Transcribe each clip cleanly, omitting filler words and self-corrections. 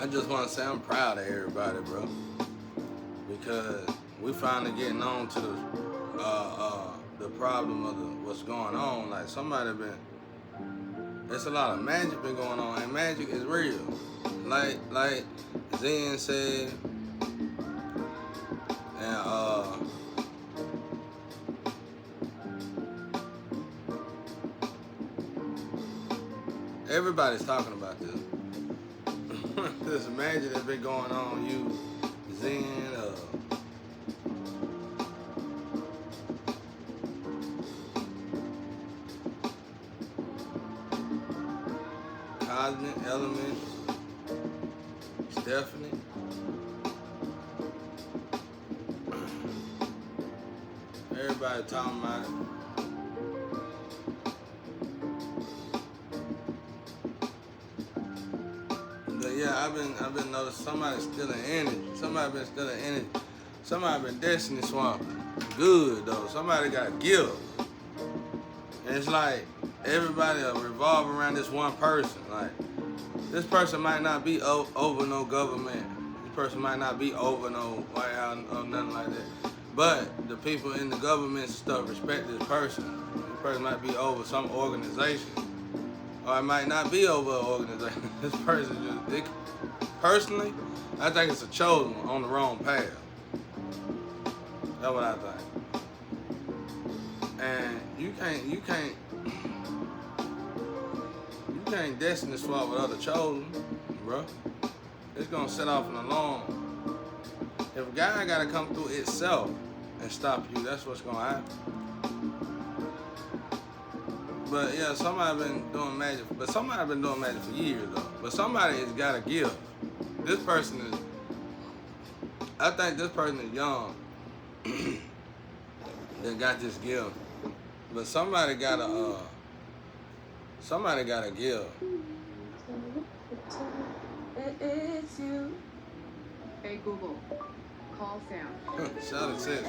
I just want to say I'm proud of everybody, bro, because we finally getting on to the problem of what's going on. Like somebody been, there's a lot of magic been going on, and magic is real. Like Zen said, and everybody's talking about this. This magic that's been going on. You, Zen, Cosmic Elements, Stephanie. Everybody talking about it. But yeah, I've been noticing somebody's stealing energy. Somebody been stealing energy. Somebody been destiny swamping. Good though. Somebody got a gift. And it's like everybody revolve around this one person. Like this person might not be over no government. This person might not be over no White House or nothing like that. But the people in the government stuff respect this person. This person might be over some organization. Or it might not be over an organization. This person personally, I think it's a chosen one on the wrong path. That's what I think. And you can't destiny swap with other chosen, bro. It's gonna set off an alarm. If a guy gotta come through itself and stop you, that's what's gonna happen. But yeah, somebody been doing magic. But somebody been doing magic for years though. But somebody has got a gift. This person is. I think this person is young. That got this gift. But somebody got a. Somebody got a gift. It's you. Hey Google, call Sam. Shout it says.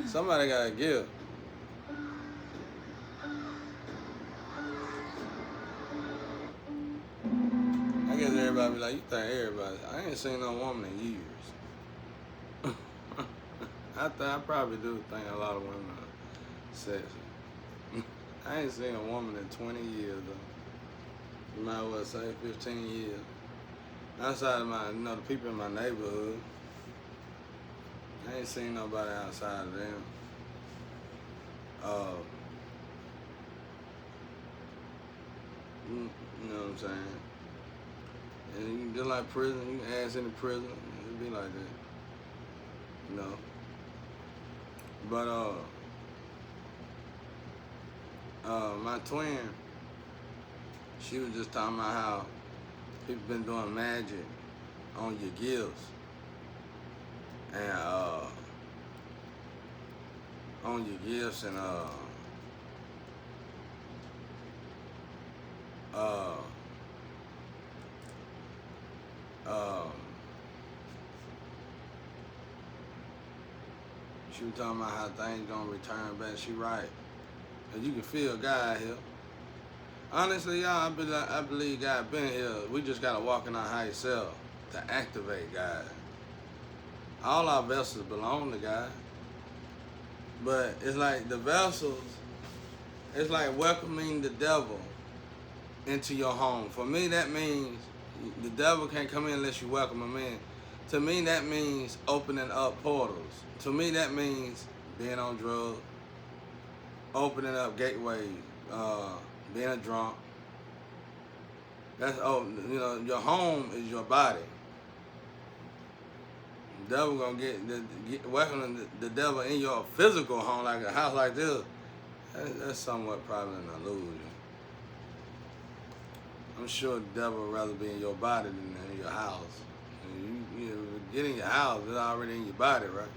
Somebody got a gift. I guess everybody be like, you think everybody. I ain't seen no woman in years. I probably do think a lot of women are sexy. I ain't seen a woman in 20 years though. You might well say 15 years. Outside of the people in my neighborhood. I ain't seen nobody outside of them. You know what I'm saying? And you just like prison, you can ask any prison, it'd be like that. You know? But my twin, she was just talking about how people been doing magic on your gifts. And on your gifts and she was talking about how things gonna return back. She right. And you can feel God here. Honestly, y'all, I believe God been here. We just gotta walk in our higher self to activate God. All our vessels belong to God. But it's like the vessels, it's like welcoming the devil into your home. For me, that means the devil can't come in unless you welcome him in. To me, that means opening up portals. To me, that means being on drugs, opening up gateways, being a drunk. That's your home is your body. The devil gonna welcoming the devil in your physical home, like a house like this. That's somewhat probably an illusion. I'm sure the devil would rather be in your body than in your house. You get in your house, it's already in your body, right?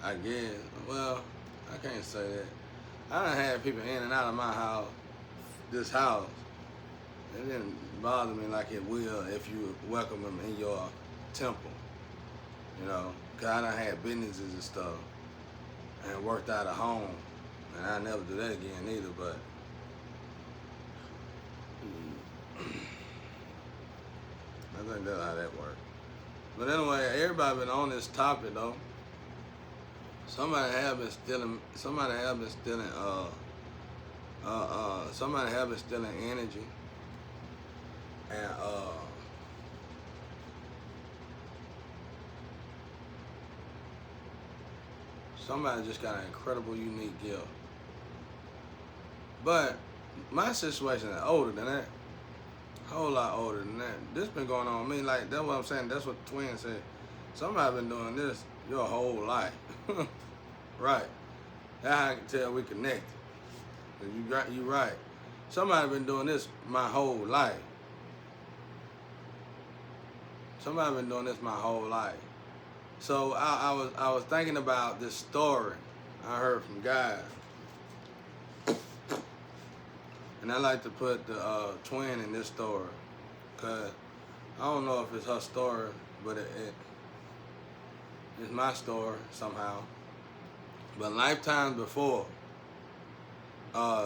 I guess. Well, I can't say that. I done had people in and out of my house, this house. It didn't bother me like it will if you welcome them in your temple. You know, 'cause I done had businesses and stuff. and worked out of home. And I never do that again either, but I think that's how that works. But anyway, everybody been on this topic though. Somebody have been stealing energy. And somebody just got an incredible, unique gift. But my situation is older than that. A whole lot older than that. This been going on with me. Like, that's what I'm saying. That's what the twin said. Somebody been doing this your whole life. Right. That's how I can tell we connected. You right. Somebody been doing this my whole life. Somebody been doing this my whole life. So I was thinking about this story I heard from God. And I like to put the twin in this story, because I don't know if it's her story, but it's my story somehow. But lifetimes before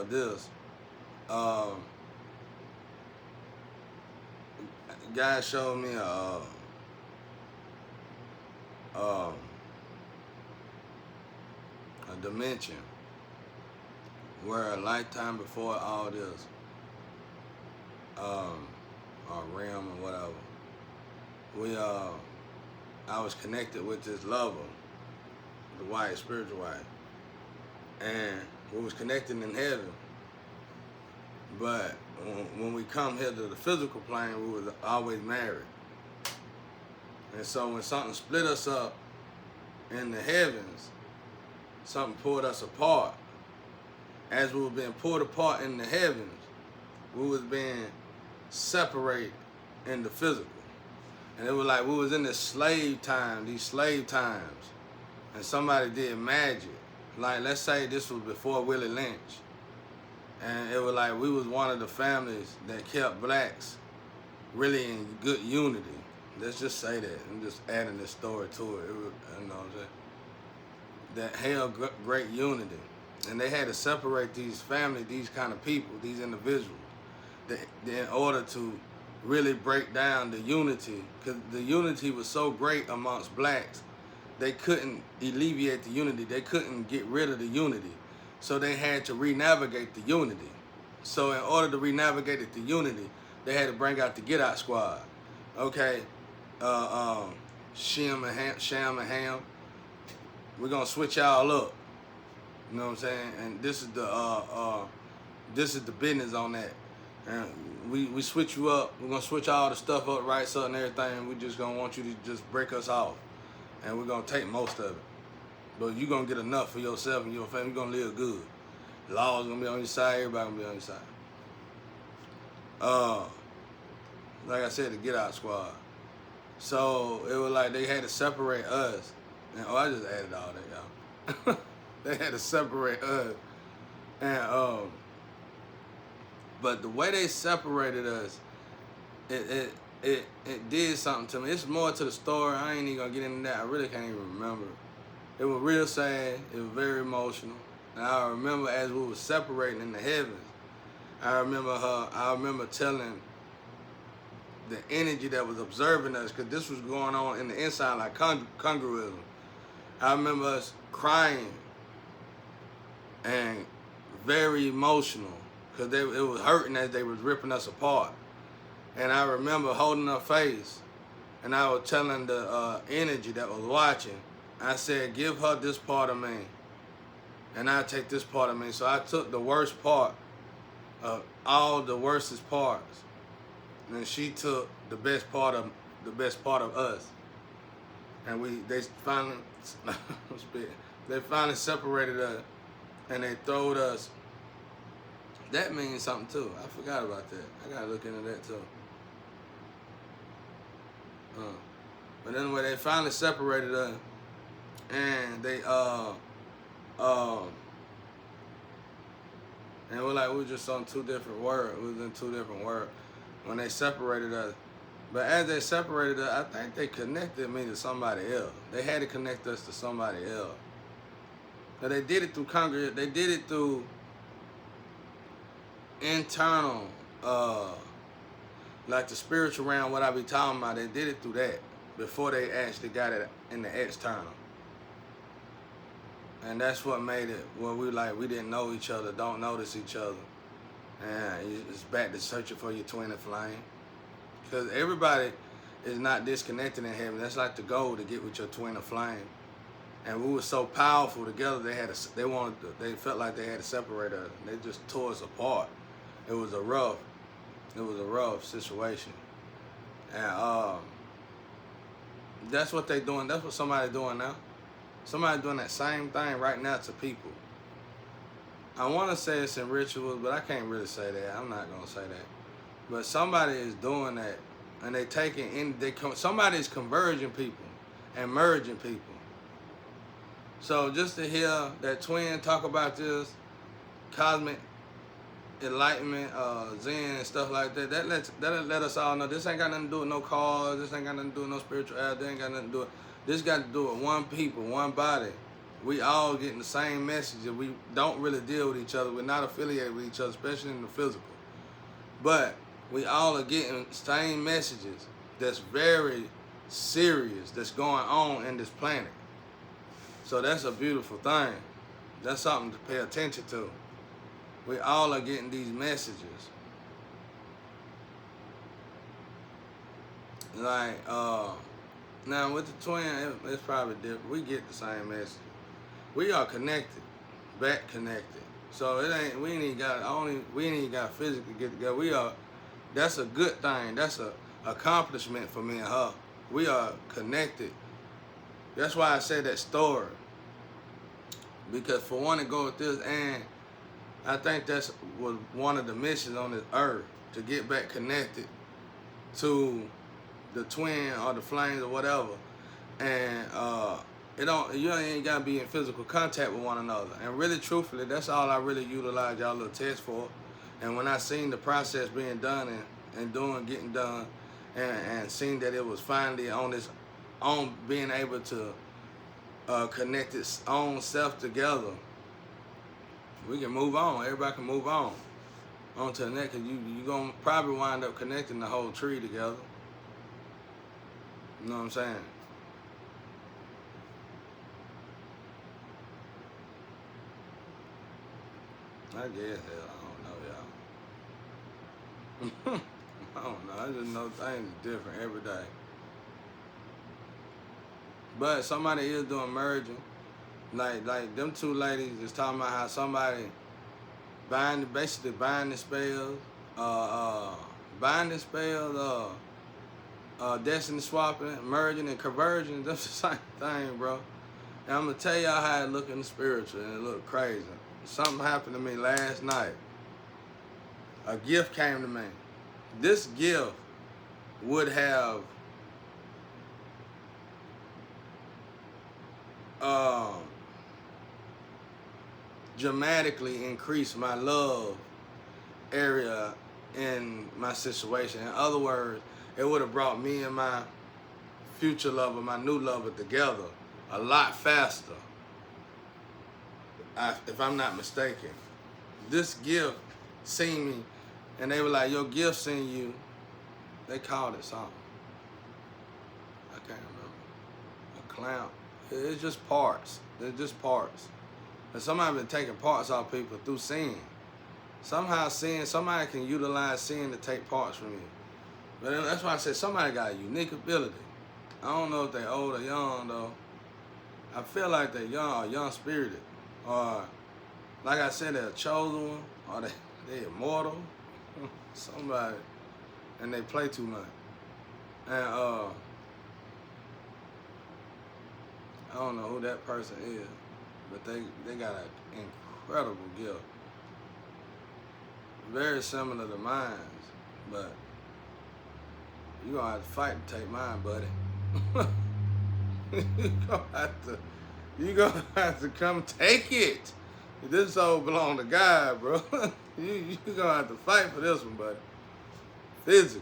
this, God showed me a dimension where a lifetime before all this, or realm or whatever, I was connected with this lover, the wife, spiritual wife, and we was connected in heaven. But when we come here to the physical plane, we was always married. And so when something split us up in the heavens, something pulled us apart. As we were being pulled apart in the heavens, we was being separated in the physical. And it was like we was in these slave times, and somebody did magic. Like, let's say this was before Willie Lynch. And it was like we was one of the families that kept blacks really in good unity. Let's just say that. I'm just adding this story to it. It was, you know what I'm saying? That held great unity. And they had to separate these families, these kind of people, these individuals, in order to really break down the unity. Because the unity was so great amongst blacks, they couldn't alleviate the unity. They couldn't get rid of the unity. So they had to re-navigate the unity. So in order to re-navigate the unity, they had to bring out the Get Out Squad. Okay, Sham and Ham, we're gonna switch y'all up. You know what I'm saying? And this is the business on that. And we switch you up. We're gonna switch all the stuff up, right, so and everything. We just gonna want you to just break us off, and we're gonna take most of it. But you're gonna get enough for yourself and your family. You're gonna live good. The law's gonna be on your side. Everybody gonna be on your side. Like I said, the Get Out Squad. So it was like they had to separate us. And I just added all that, y'all. They had to separate us. And but the way they separated us, it did something to me. It's more to the story. I ain't even gonna get into that. I really can't even remember. It was real sad. It was very emotional. And I remember as we were separating in the heavens, I remember telling the energy that was observing us, because this was going on in the inside like congruism. I remember us crying and very emotional, because it was hurting as they was ripping us apart. And I remember holding her face, and I was telling the energy that was watching, I said, give her this part of me, and I take this part of me. So I took the worst part of all the worstest parts, and she took the best part of us. And they finally separated us, and they throwed us. That means something too. I forgot about that. I gotta look into that too. But anyway, they finally separated us, and they and we're like, we were just on two different worlds. We was in two different worlds when they separated us. But as they separated us, I think they connected me to somebody else. They had to connect us to somebody else. Now, they did it through Congress. They did it through internal, like the spiritual realm, what I be talking about. They did it through that before they actually got it in the external. And that's what made it where we didn't know each other, don't notice each other. And it's back to searching for your twin flame. Because everybody is not disconnected in heaven. That's like the goal, to get with your twin flame. And we were so powerful together, they felt like they had to separate us. They just tore us apart. It was a rough situation. And that's what they doing. That's what somebody doing now. Somebody doing that same thing right now to people. I want to say it's in rituals, but I can't really say that. I'm not gonna say that. But somebody is doing that, and they taking in. Somebody is converging people and merging people. So just to hear that twin talk about this cosmic enlightenment, Zen and stuff like that, that let us all know this ain't got nothing to do with no cause. This ain't got nothing to do with no spirituality. This ain't got nothing to do with. This got to do with one people, one body. We all getting the same message. We don't really deal with each other. We're not affiliated with each other, especially in the physical. But we all are getting same messages that's very serious that's going on in this planet. So that's a beautiful thing. That's something to pay attention to. We all are getting these messages. Like, now with the twin, it's probably different. We get the same message. We are connected, back connected. So we ain't even got to physically get together. That's a good thing. That's a accomplishment for me and her. We are connected. That's why I said that story. Because for one to go with this, and I think that's was one of the missions on this earth, to get back connected to the twin or the flames or whatever. And you ain't gotta be in physical contact with one another. And really, truthfully, that's all I really utilize y'all little test for. And when I seen the process being done and getting done, and seen that it was finally on being able to connect its own self together, we can move on. Everybody can move on to the next. Cause you gonna probably wind up connecting the whole tree together. You know what I'm saying? I guess, hell, I don't know, y'all. I don't know. I just know things are different every day. But somebody is doing merging. Like them two ladies is talking about how somebody basically binding spells, destiny swapping, merging, and conversion. That's the same thing, bro. And I'm gonna tell y'all how it look in the spiritual, and it look crazy. Something happened to me last night. A gift came to me. This gift would have dramatically increased my love area in my situation. In other words, it would have brought me and my future lover, my new lover, together a lot faster. If I'm not mistaken. This gift seen me, and they were like, your gift seen you. They called it something. I can't remember. A clown. It's just parts. They're just parts. And somebody been taking parts off people through sin. Somehow somebody can utilize sin to take parts from you. But that's why I said somebody got a unique ability. I don't know if they old or young though. I feel like they're young or young spirited. Or like I said, they're a chosen one, or they immortal. Somebody, and they play too much. And I don't know who that person is, but they got an incredible gift. Very similar to mine, but you gonna have to fight to take mine, buddy. you gonna have to come take it. This soul belong to God, bro. you gonna have to fight for this one, buddy. Physically.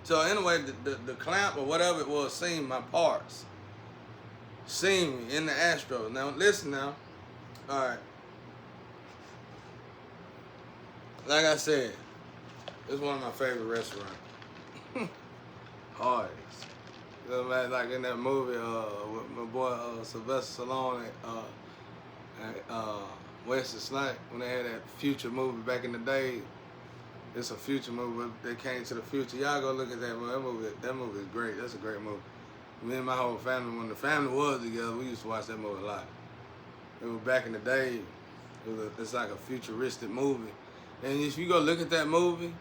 So anyway, the clamp or whatever it was seen my parts. Seen me in the Astro. Now listen now. Alright. Like I said, it's one of my favorite restaurants. Hardee's. Like in that movie with my boy Sylvester Stallone and Wesley Snipes, when they had that Future movie back in the day. It's a Future movie. They came to the future. Y'all go look at that movie. That movie is great. That's a great movie. Me and my whole family, when the family was together, we used to watch that movie a lot. It was back in the day. It's like a futuristic movie. And if you go look at that movie,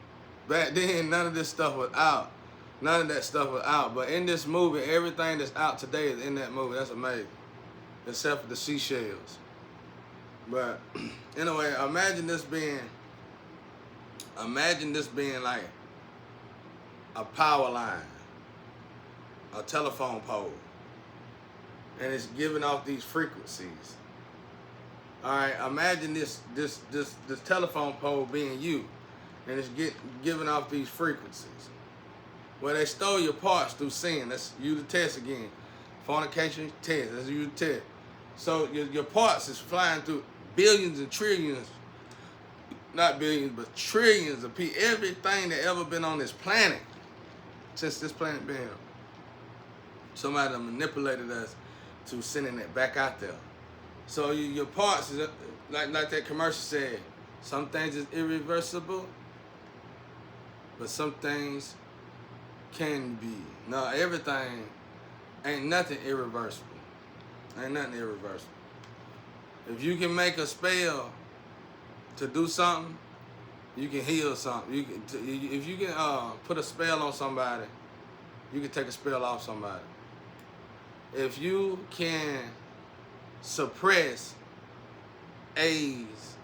back then, none of this stuff was out. None of that stuff was out. But in this movie, everything that's out today is in that movie. That's amazing. Except for the seashells. But anyway, imagine this being like a power line, a telephone pole, and it's giving off these frequencies. All right, imagine this telephone pole being you, and it's giving off these frequencies. Well, they stole your parts through sin. That's you the test again. Fornication test. That's you the test. So your parts is flying through billions and trillions. Not billions, but trillions of people. Everything that ever been on this planet, since this planet been here. Somebody manipulated us to sending it back out there. So your parts, is like that commercial said, some things is irreversible, but some things can be. No, everything, ain't nothing irreversible. Ain't nothing irreversible. If you can make a spell to do something, you can heal something. If you can put a spell on somebody, you can take a spell off somebody. If you can suppress AIDS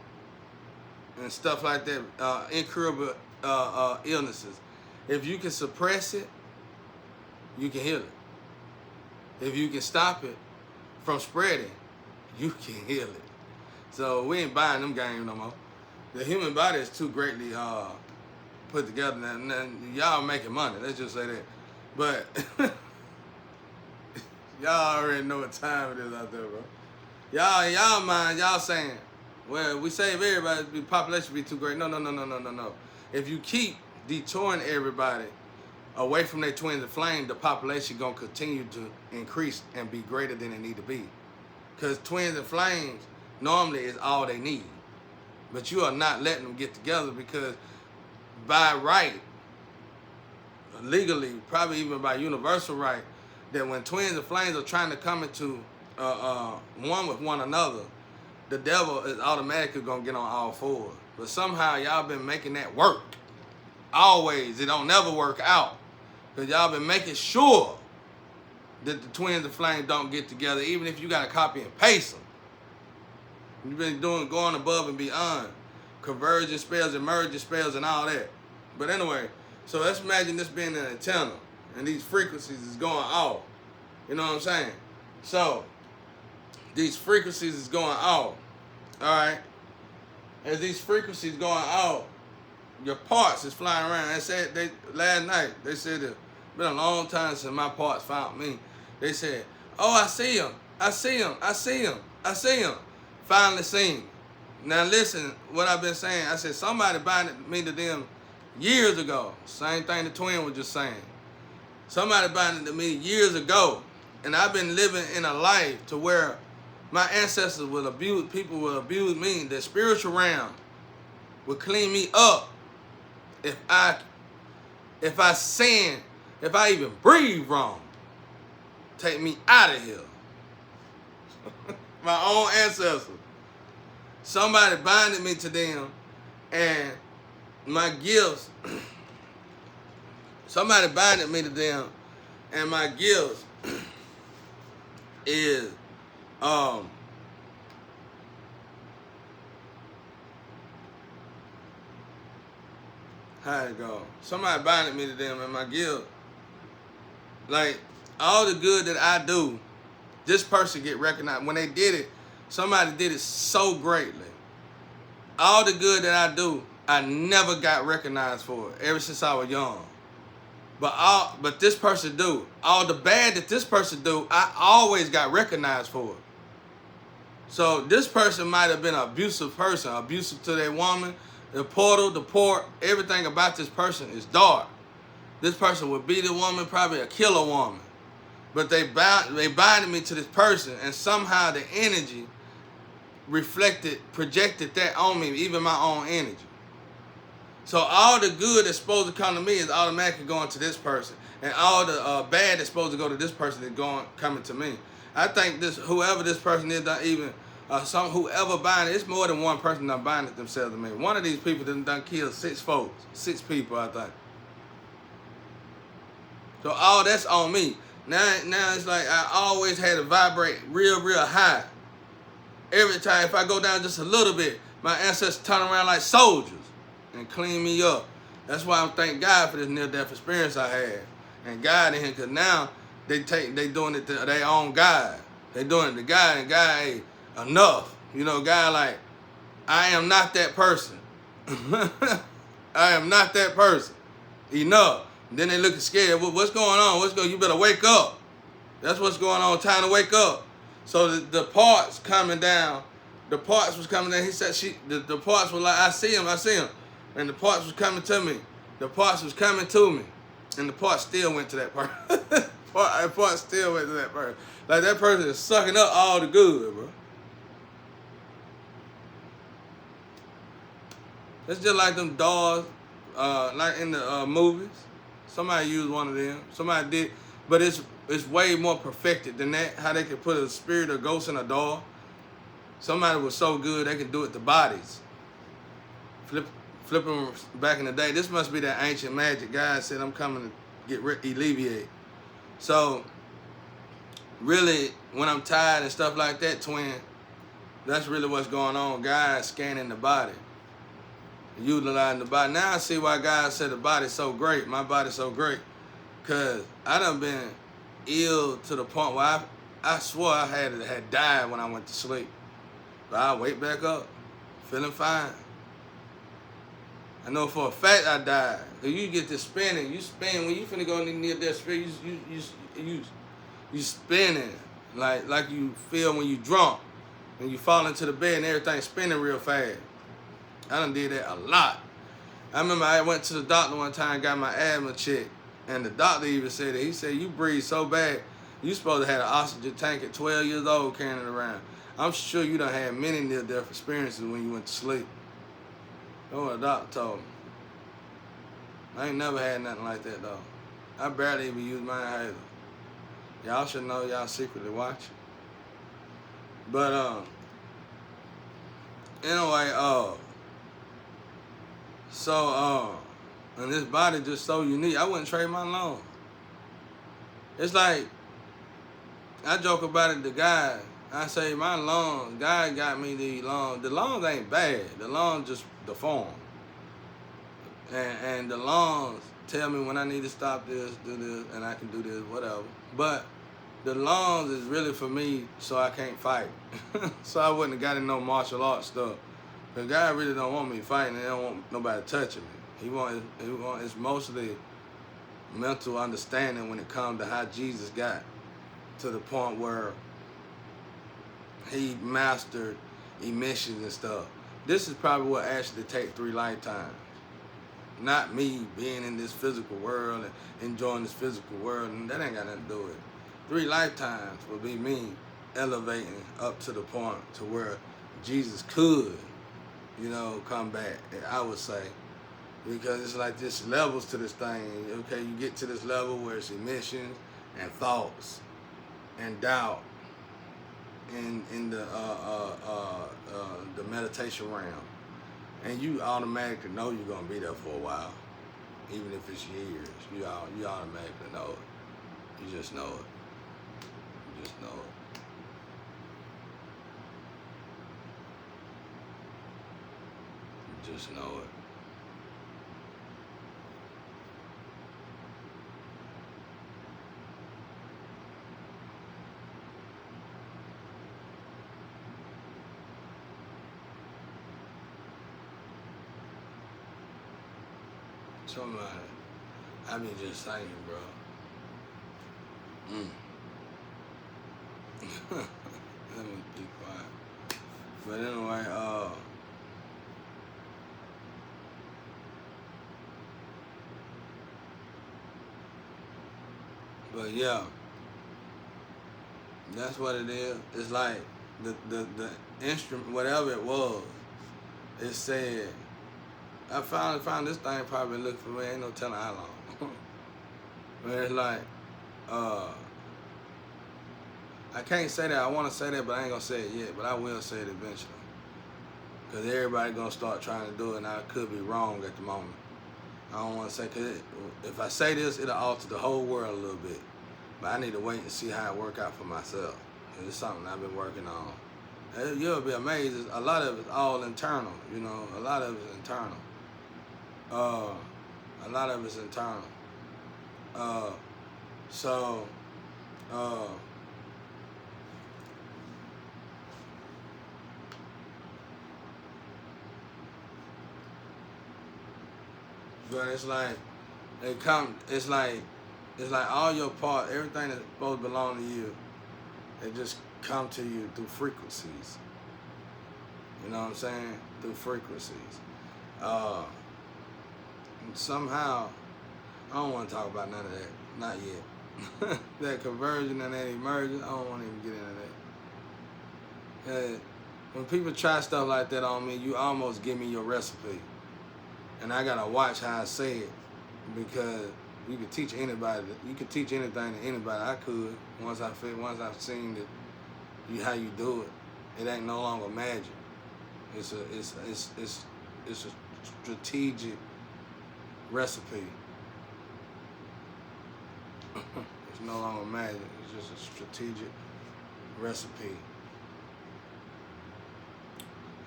and stuff like that, incurable illnesses, if you can suppress it, you can heal it. If you can stop it from spreading, you can heal it. So we ain't buying them games no more. The human body is too greatly put together. Now, y'all making money, let's just say that. But y'all already know what time it is out there, bro. Y'all mind, y'all saying, well, we save everybody, the population be too great. No. If you keep detouring everybody away from their twins and flame, the population gonna continue to increase and be greater than it need to be. Because twins and flames normally is all they need. But you are not letting them get together because by right, legally, probably even by universal right, that when twins and flames are trying to come into one with one another, the devil is automatically going to get on all fours. But somehow y'all been making that work. Always. It don't never work out. Because y'all been making sure that the twins and flames don't get together, even if you got to copy and paste them. You've been going above and beyond. Converging spells, emerging spells, and all that. But anyway, so let's imagine this being an antenna. And these frequencies is going off. You know what I'm saying? So, these frequencies is going off. Alright? As these frequencies going off, your parts is flying around. They said last night, they said it's been a long time since my parts found me. They said, oh, I see him. I see him. I see him. I see him. Finally seen. Now listen, what I've been saying, I said somebody binded me to them years ago. Same thing the twin was just saying. Somebody binded to me years ago. And I've been living in a life to where my ancestors would abuse, people would abuse me. The spiritual realm would clean me up if I sin, if I even breathe wrong. Take me out of here. My own ancestors. Somebody binded me to them, and my gifts. Somebody binded me to them, and my gifts is how it go? Somebody binded me to them, and my gift, like all the good that I do, this person get recognized. When they did it, somebody did it so greatly. All the good that I do, I never got recognized for it ever since I was young. But this person do. All the bad that this person do, I always got recognized for it. So this person might have been an abusive person, abusive to their woman. The portal, the port, everything about this person is dark. This person would beat a woman, probably a killer woman. But they binded me to this person, and somehow the energy projected that on me, even my own energy. So all the good that's supposed to come to me is automatically going to this person, and all the bad that's supposed to go to this person is coming to me. I think whoever this person is, not even whoever binded, it's more than one person that binded themselves to me. One of these people done killed 6 folks, 6 people, I think. So all that's on me. Now it's like I always had to vibrate real high. Every time, if I go down just a little bit, my ancestors turn around like soldiers and clean me up. That's why I'm thank God for this near-death experience I had. And God in here, because now they doing it to their own God. They doing it to God, and God ain't enough. You know, God like, I am not that person. I am not that person. Enough. And then they looking scared. What's going on? You better wake up. That's what's going on. Time to wake up. So the parts coming down. The parts was coming down. He said the parts were like, I see him. And the parts was coming to me. The parts was coming to me. And the parts still went to that person. The parts still went to that person. Like that person is sucking up all the good, bro. It's just like them dolls, like in the movies. Somebody used one of them. Somebody did. But it's way more perfected than that. How they could put a spirit or ghost in a doll. Somebody was so good they could do it to bodies. Flip them back in the day. This must be that ancient magic. God said, I'm coming to alleviate. So, really, when I'm tired and stuff like that, twin, that's really what's going on. God scanning the body. Utilizing the body. Now I see why God said the body's so great. My body's so great. Because I done been ill to the point where I swore I had died when I went to sleep. But I wake back up, feeling fine. I know for a fact I died. Cause you get to spinning. You spin when you finna go near that spirit. You spinning like you feel when you drunk and you fall into the bed and everything spinning real fast. I done did that a lot. I remember I went to the doctor one time and got my asthma checked, and the doctor even said it. He said, you breathe so bad, you supposed to have an oxygen tank at 12 years old carrying it around. I'm sure you done had many near-death experiences when you went to sleep. That's what the doctor told me. I ain't never had nothing like that, though. I barely even use mine either. Y'all should know y'all secretly watching. But, anyway, and this body just so unique. I wouldn't trade my lungs. It's like, I joke about it to God. I say, my lungs, God got me these lungs. The lungs ain't bad. The lungs just deformed. And the lungs tell me when I need to stop this, do this, and I can do this, whatever. But the lungs is really for me so I can't fight. So I wouldn't have got in no martial arts stuff. Because God really don't want me fighting. He don't want nobody touching me. He want it's mostly mental understanding when it comes to how Jesus got to the point where he mastered emissions and stuff. This is probably what actually take 3 lifetimes. Not me being in this physical world and enjoying this physical world, and that ain't got nothing to do with it. 3 lifetimes would be me elevating up to the point to where Jesus could, come back, I would say. Because it's like this levels to this thing. Okay, you get to this level where it's emissions and thoughts and doubt in the meditation realm. And you automatically know you're gonna be there for a while. Even if it's years. You automatically know it. You just know it. You just know it. You just know it. I be just saying, bro. Let me be quiet. But anyway, but yeah, that's what it is. It's like the instrument, whatever it was, it said, I finally found this thing probably looking for me, ain't no telling how long. But it's like, I can't say that, I want to say that, but I ain't gonna say it yet, but I will say it eventually. Because everybody gonna start trying to do it, and I could be wrong at the moment. I don't want to say, because if I say this, it'll alter the whole world a little bit. But I need to wait and see how it work out for myself. Because it's something I've been working on. And you'll be amazed, a lot of it's all internal, you know, a lot of it's internal. A lot of it's internal. So, but it's like, it's like all your part, everything that's supposed to belong to you, it just come to you through frequencies. You know what I'm saying? Through frequencies. And somehow, I don't want to talk about none of that. Not yet. That conversion and that emergence, I don't want to even get into that. When people try stuff like that on me, you almost give me your recipe. And I gotta watch how I say it, because you could teach anybody. You could teach anything to anybody. I could once I've seen that how you do it. It ain't no longer magic. It's a strategic recipe. It's no longer magic. It's just a strategic recipe.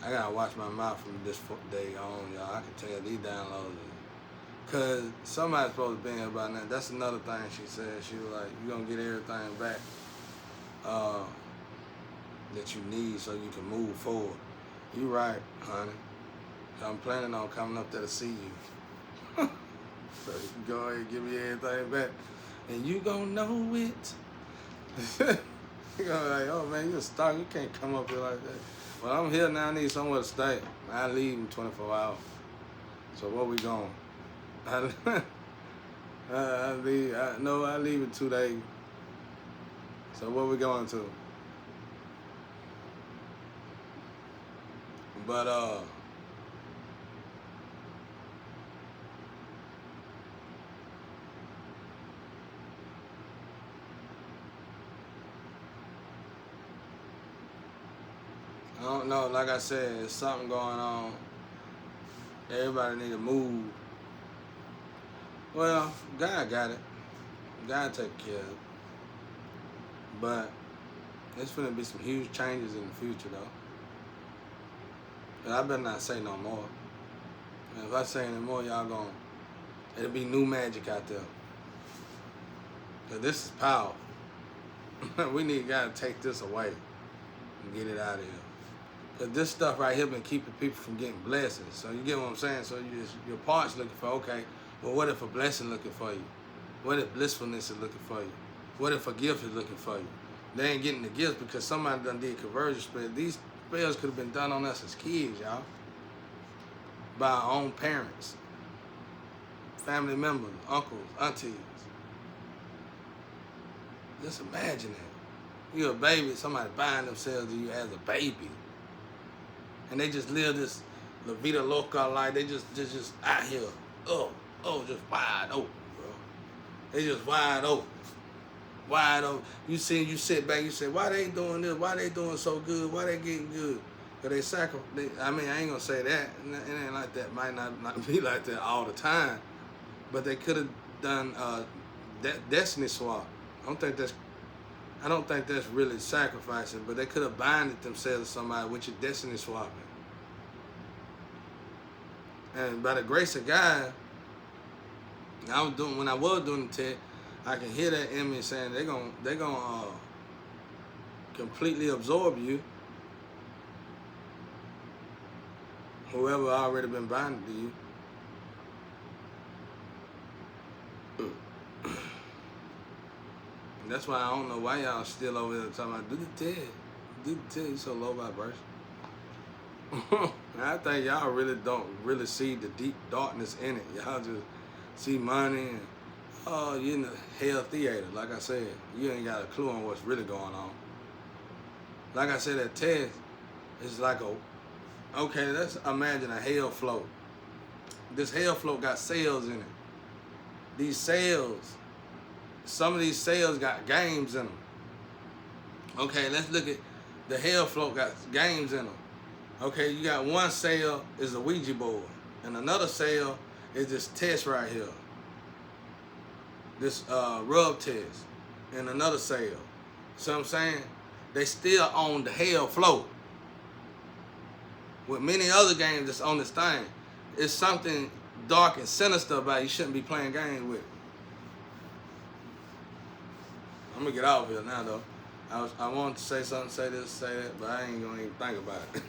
I gotta watch my mouth from this day on, y'all. I can tell these downloads. Cause somebody's supposed to be here by now. That's another thing she said. She was like, "You gonna get everything back that you need so you can move forward." You right, honey. I'm planning on coming up there to see you. So you can go ahead and give me everything back, and you gonna know it. You gonna be like, "Oh man, you a star. You can't come up here like that." Well, I'm here now. I need somewhere to stay. I leave in 24 hours. So where we going? I leave. I leave in 2 days. So where we going to? But I don't know. Like I said, there's something going on. Everybody need to move. Well, God got it. God take care of it. But it's gonna be some huge changes in the future, though. And I better not say no more. And if I say any more, y'all it'll be new magic out there. Cause this is powerful. We need God to take this away and get it out of here. Cause this stuff right here been keeping people from getting blessings. So you get what I'm saying? So your part's looking for, okay, well, what if a blessing looking for you? What if blissfulness is looking for you? What if a gift is looking for you? They ain't getting the gifts because somebody done did conversion spells. These spells could have been done on us as kids, y'all. By our own parents, family members, uncles, aunties. Just imagine that. You're a baby, somebody buying themselves to you as a baby. And they just live this La Vida Loca life. They just out here, just wide open, bro. They just wide open. Wide open. You sit back, you say, why they doing this? Why they doing so good? Why they getting good? Because I ain't gonna say that. It ain't like that. Might not be like that all the time. But they could have done that destiny swap. I don't think that's really sacrificing, but they could have binded themselves to somebody with your destiny swapping. And by the grace of God, when I was doing the test, I can hear that in me saying they're gonna completely absorb you. Whoever already been binded to you. That's why I don't know why y'all still over there talking about do the test. Do the test. You so low vibration. I think y'all really don't really see the deep darkness in it. Y'all just see money and you're in the hell theater. Like I said, you ain't got a clue on what's really going on. Like I said, that test is like okay, let's imagine a hell float. This hell float got cells in it. These cells, some of these cells got games in them. Okay, let's look at the hell float got games in them. Okay, you got one cell is a Ouija board, and another cell is this test right here. This rub test, and another cell. See what I'm saying? They still on the hell float. With many other games that's on this thing, it's something dark and sinister about it. You shouldn't be playing games with it. I'm gonna get out of here now though. I wanted to say something, say this, say that, but I ain't gonna even think about it.